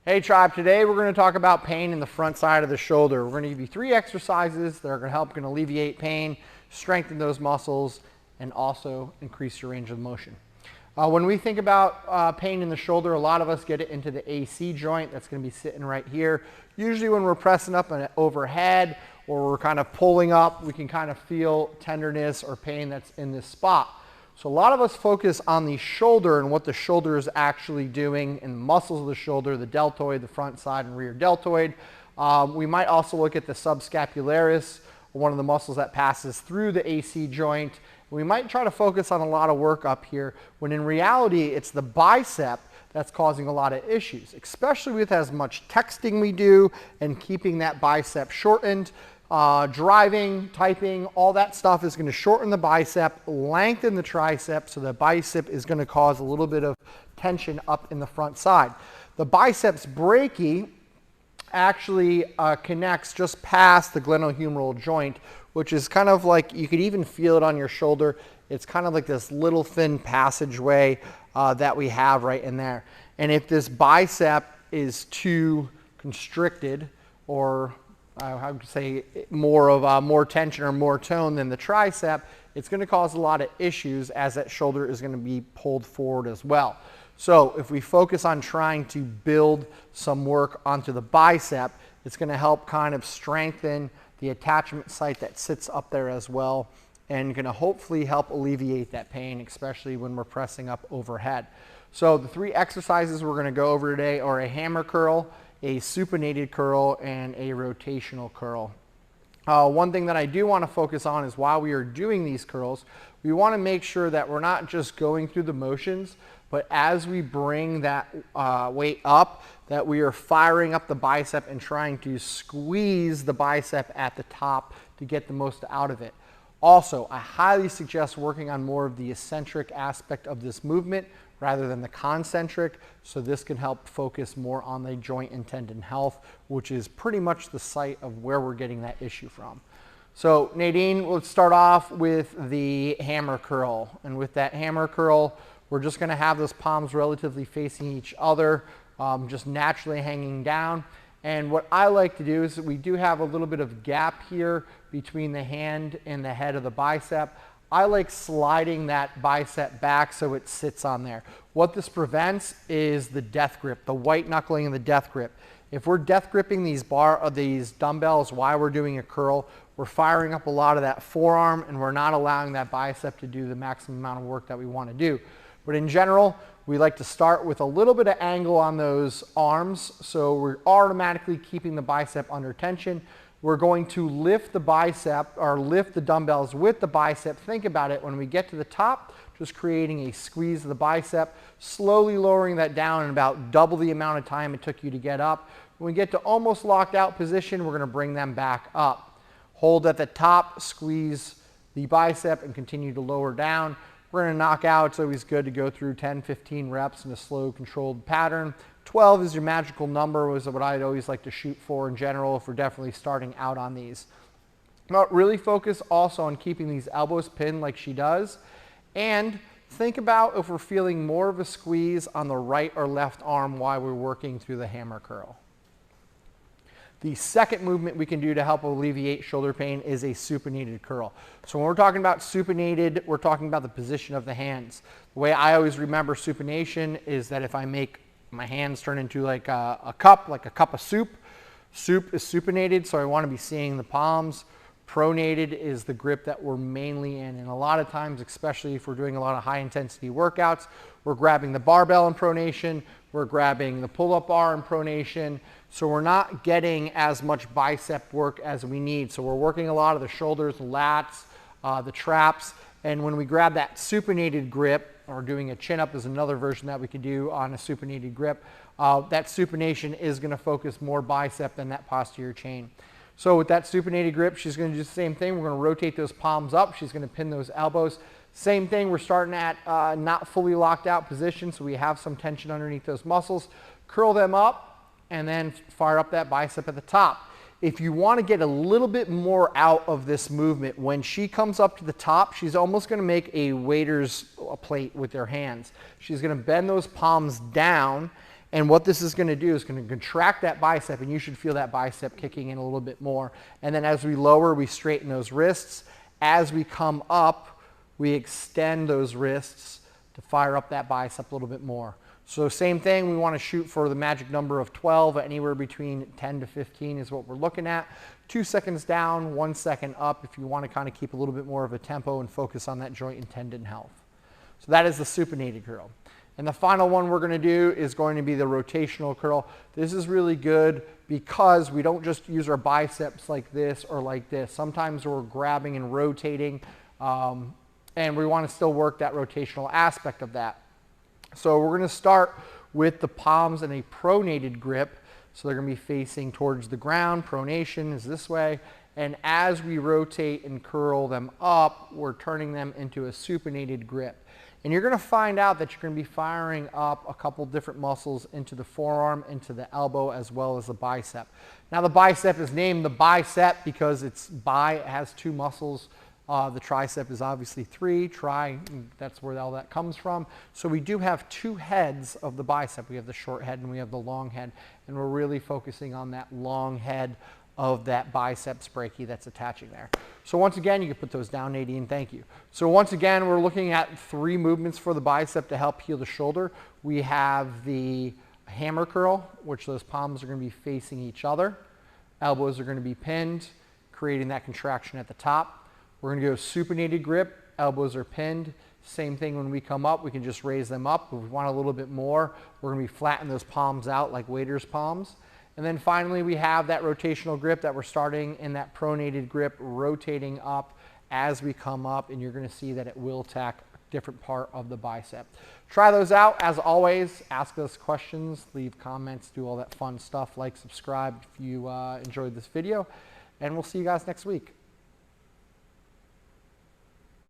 Hey Tribe, today we're going to talk about pain in the front side of the shoulder. We're going to give you 3 exercises that are going to help alleviate pain, strengthen those muscles, and also increase your range of motion. When we think about pain in the shoulder, a lot of us get it into the AC joint. That's going to be sitting right here. Usually when we're pressing up and overhead or we're kind of pulling up, we can kind of feel tenderness or pain that's in this spot. So a lot of us focus on the shoulder and what the shoulder is actually doing and the muscles of the shoulder, the deltoid, the front side and rear deltoid. We might also look at the subscapularis, one of the muscles that passes through the AC joint. We might try to focus on a lot of work up here when in reality it's the bicep that's causing a lot of issues, especially with as much texting we do and keeping that bicep shortened. Driving, typing, all that stuff is going to shorten the bicep, lengthen the tricep, so the bicep is going to cause a little bit of tension up in the front side. The biceps brachii actually connects just past the glenohumeral joint, which is kind of like, you could even feel it on your shoulder. It's kind of like this little thin passageway that we have right in there. And if this bicep is too constricted, or I would say more tension or more tone than the tricep, it's going to cause a lot of issues as that shoulder is going to be pulled forward as well. So if we focus on trying to build some work onto the bicep, it's going to help kind of strengthen the attachment site that sits up there as well, and going to hopefully help alleviate that pain, especially when we're pressing up overhead. So the 3 exercises we're going to go over today are a hammer curl, a supinated curl, and a rotational curl. One thing that I do want to focus on is while we are doing these curls, we want to make sure that we're not just going through the motions, but as we bring that weight up, that we are firing up the bicep and trying to squeeze the bicep at the top to get the most out of it. Also, I highly suggest working on more of the eccentric aspect of this movement rather than the concentric, so this can help focus more on the joint and tendon health, which is pretty much the site of where we're getting that issue from. So Nadine, let's start off with the hammer curl. And with that hammer curl, we're just going to have those palms relatively facing each other, just naturally hanging down. And what I like to do is we do have a little bit of gap here between the hand and the head of the bicep. I like sliding that bicep back so it sits on there. What this prevents is the death grip, the white knuckling and the death grip. If we're death gripping these dumbbells while we're doing a curl, we're firing up a lot of that forearm and we're not allowing that bicep to do the maximum amount of work that we want to do. But in general, we like to start with a little bit of angle on those arms, so we're automatically keeping the bicep under tension. We're going to lift the bicep, or lift the dumbbells with the bicep. Think about it, when we get to the top, just creating a squeeze of the bicep, slowly lowering that down in about double the amount of time it took you to get up. When we get to almost locked out position, we're going to bring them back up. Hold at the top, squeeze the bicep, and continue to lower down. We're going to knock out. It's always good to go through 10, 15 reps in a slow, controlled pattern. 12 is your magical number, was what I'd always like to shoot for in general if we're definitely starting out on these. But really focus also on keeping these elbows pinned like she does. And think about if we're feeling more of a squeeze on the right or left arm while we're working through the hammer curl. The second movement we can do to help alleviate shoulder pain is a supinated curl. So when we're talking about supinated, we're talking about the position of the hands. The way I always remember supination is that if I make my hands turn into like a cup of soup, soup is supinated, so I want to be seeing the palms. Pronated is the grip that we're mainly in, and a lot of times, especially if we're doing a lot of high intensity workouts, we're grabbing the barbell in pronation, we're grabbing the pull-up bar in pronation, so we're not getting as much bicep work as we need. So we're working a lot of the shoulders, the lats, the traps, and when we grab that supinated grip, or doing a chin-up is another version that we could do on a supinated grip, that supination is going to focus more bicep than that posterior chain. So with that supinated grip, she's going to do the same thing. We're going to rotate those palms up. She's going to pin those elbows. Same thing, we're starting at not fully locked out position, so we have some tension underneath those muscles. Curl them up and then fire up that bicep at the top. If you want to get a little bit more out of this movement, when she comes up to the top, she's almost going to make a waiter's plate with her hands. She's going to bend those palms down And what this is going to do is going to contract that bicep, and you should feel that bicep kicking in a little bit more. And then as we lower, we straighten those wrists. As we come up, we extend those wrists to fire up that bicep a little bit more. So same thing, we want to shoot for the magic number of 12, anywhere between 10 to 15 is what we're looking at. 2 seconds down, 1 second up if you want to kind of keep a little bit more of a tempo and focus on that joint and tendon health. So that is the supinated curl. And the final one we're going to do is going to be the rotational curl. This is really good because we don't just use our biceps like this or like this. Sometimes we're grabbing and rotating, and we want to still work that rotational aspect of that. So we're going to start with the palms in a pronated grip. So they're going to be facing towards the ground. Pronation is this way. And as we rotate and curl them up, we're turning them into a supinated grip. And you're going to find out that you're going to be firing up a couple different muscles into the forearm, into the elbow, as well as the bicep. Now the bicep is named the bicep because it's it has 2 muscles. The tricep is obviously 3, that's where all that comes from. So we do have 2 heads of the bicep. We have the short head and we have the long head, and we're really focusing on that long head of that biceps brachii that's attaching there. So once again, you can put those down, Nadine, thank you. So once again, we're looking at 3 movements for the bicep to help heal the shoulder. We have the hammer curl, which those palms are going to be facing each other. Elbows are going to be pinned, creating that contraction at the top. We're going to go supinated grip, elbows are pinned. Same thing when we come up, we can just raise them up. If we want a little bit more, we're going to be flattening those palms out like waiter's palms. And then finally, we have that rotational grip that we're starting in that pronated grip, rotating up as we come up, and you're going to see that it will attack a different part of the bicep. Try those out. As always, ask us questions, leave comments, do all that fun stuff, like, subscribe if you enjoyed this video, and we'll see you guys next week.